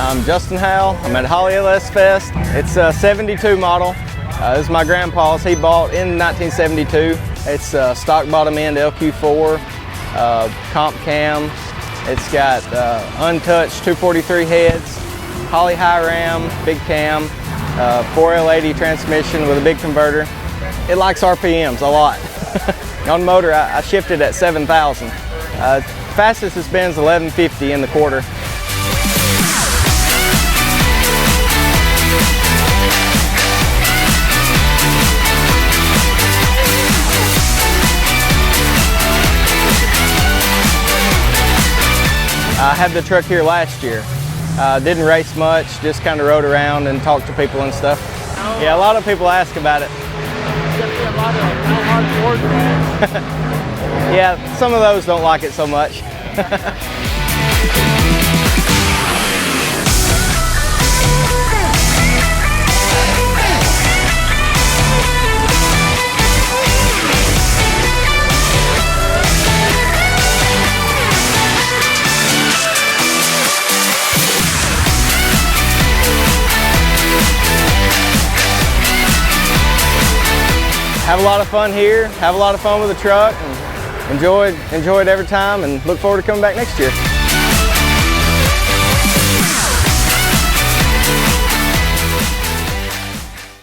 I'm Justin Howell. I'm at Holley LS Fest. It's a 72 model. This is my grandpa's. He bought in 1972. It's stock bottom end LQ4, comp cam. It's got untouched 243 heads, Holley high ram, big cam, 4L80 transmission with a big converter. It likes RPMs a lot. On motor, I shifted at 7,000. Fastest it's been is 1150 in the quarter. I had the truck here last year. Didn't race much, just kind of rode around and talked to people and stuff. Yeah, a lot of people ask about it. A lot of hard fans. Yeah, some of those don't like it so much. Have a lot of fun here, have a lot of fun with the truck, and enjoy it every time, and look forward to coming back next year.